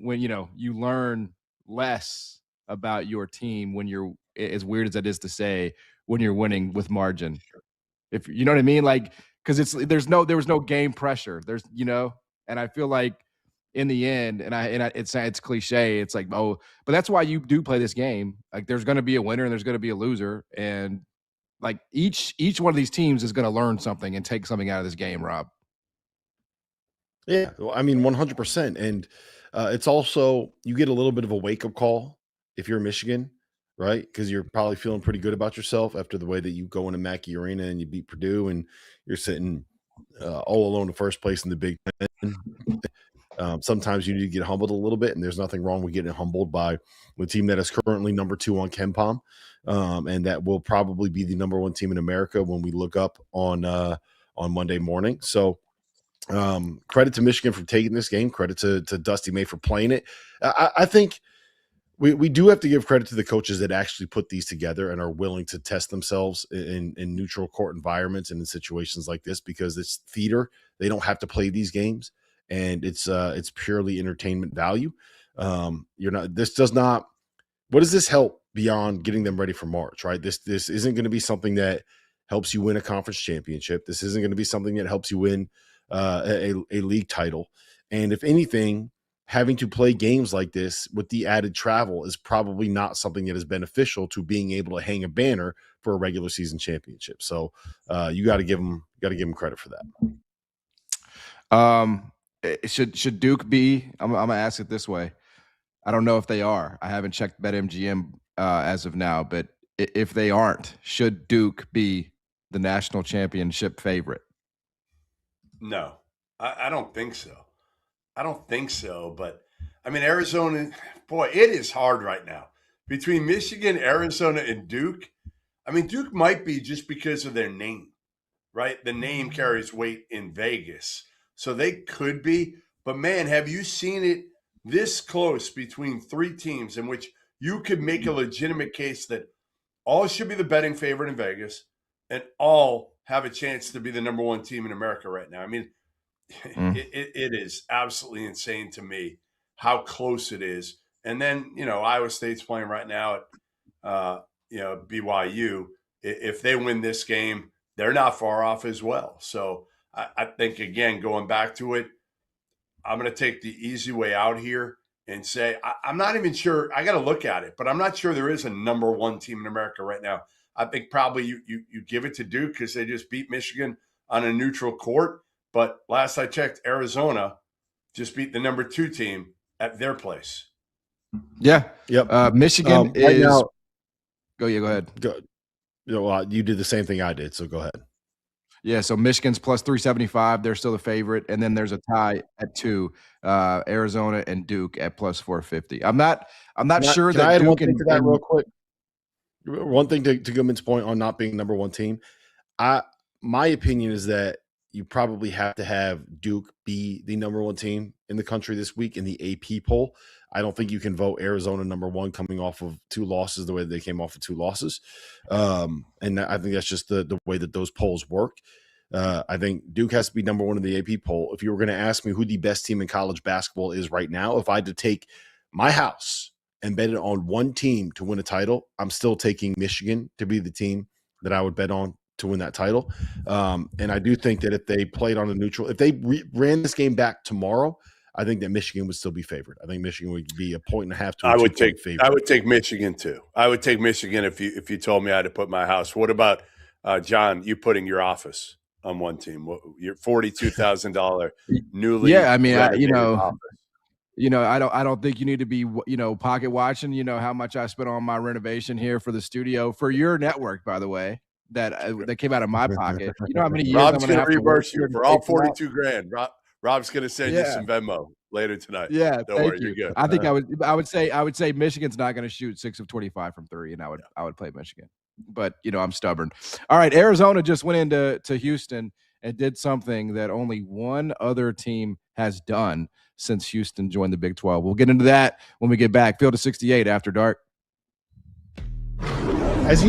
when, you learn less about your team when you're, as weird as that is to say, when you're winning with margin. If you know what I mean? Like, because there was no game pressure. And I feel like in the end, it's cliche. It's like, oh, but that's why you do play this game. Like, there's going to be a winner and there's going to be a loser, and like each one of these teams is going to learn something and take something out of this game, Rob. Yeah, well, I mean, 100%. And it's also, you get a little bit of a wake-up call if you're Michigan, right? Because you're probably feeling pretty good about yourself after the way that you go into Mackey Arena and you beat Purdue and you're sitting all alone in first place in the Big Ten. Sometimes you need to get humbled a little bit, and there's nothing wrong with getting humbled by the team that is currently number 2 on KenPom, and that will probably be the number 1 team in America when we look up on Monday morning. So credit to Michigan for taking this game. Credit to Dusty May for playing it. I think we do have to give credit to the coaches that actually put these together and are willing to test themselves in neutral court environments and in situations like this, because it's theater. They don't have to play these games, and it's purely entertainment value. What does this help beyond getting them ready for March, right? This isn't going to be something that helps you win a conference championship. This isn't going to be something that helps you win a league title. And if anything, having to play games like this with the added travel is probably not something that is beneficial to being able to hang a banner for a regular season championship. So you got to give them credit for that. Should Duke be? I'm gonna ask it this way. I don't know if they are. I haven't checked BetMGM as of now, but if they aren't, should Duke be the national championship favorite? No, I don't think so. But I mean, Arizona, boy, it is hard right now between Michigan, Arizona, and Duke. I mean, Duke might be just because of their name, right? The name carries weight in Vegas. So they could be. But, man, have you seen it this close between 3 teams in which you could make a legitimate case that all should be the betting favorite in Vegas and all have a chance to be the number 1 team in America right now? I mean, it is absolutely insane to me how close it is. And then, Iowa State's playing right now at, BYU. If they win this game, they're not far off as well. So I think, again, going back to it, I'm going to take the easy way out here and say I'm not even sure. I got to look at it, but I'm not sure there is a number 1 team in America right now. I think probably you give it to Duke because they just beat Michigan on a neutral court. But last I checked, Arizona just beat the number 2 team at their place. Yeah. Yep. Michigan is. Right now, go ahead. You did the same thing I did, so go ahead. Yeah, so Michigan's plus 375. They're still the favorite. And then there's a tie at 2, Arizona and Duke at plus 450. I'm not sure that Duke can to that real quick. One thing to Goodman's point on not being number 1 team. My opinion is that you probably have to have Duke be the number 1 team in the country this week in the AP poll. I don't think you can vote Arizona number 1 coming off of 2 losses the way they came off of 2 losses. And I think that's just the way that those polls work. I think Duke has to be number 1 in the AP poll. If you were going to ask me who the best team in college basketball is right now, if I had to take my house and bet it on 1 team to win a title, I'm still taking Michigan to be the team that I would bet on to win that title. And I do think that if they played on a neutral, if they ran this game back tomorrow, I think that Michigan would still be favored. I think Michigan would be 1.5 to a 2-point favorite. I would take Michigan too. I would take Michigan if you told me I had to put my house. What about John? You putting your office on 1 team? Your $42,000 newly? Yeah, I mean, office. I don't think you need to be, pocket watching. How much I spent on my renovation here for the studio for your network, by the way. That came out of my pocket. You know how many years Rob's I'm going to reimburse you for all $42,000. Rob's going to send you some Venmo later tonight. Yeah, don't worry, you're good. I think I would say Michigan's not going to shoot 6 of 25 from 3, and I would play Michigan. But I'm stubborn. All right, Arizona just went into Houston and did something that only one other team has done since Houston joined the Big 12. We'll get into that when we get back. Field of 68 after dark. As you know,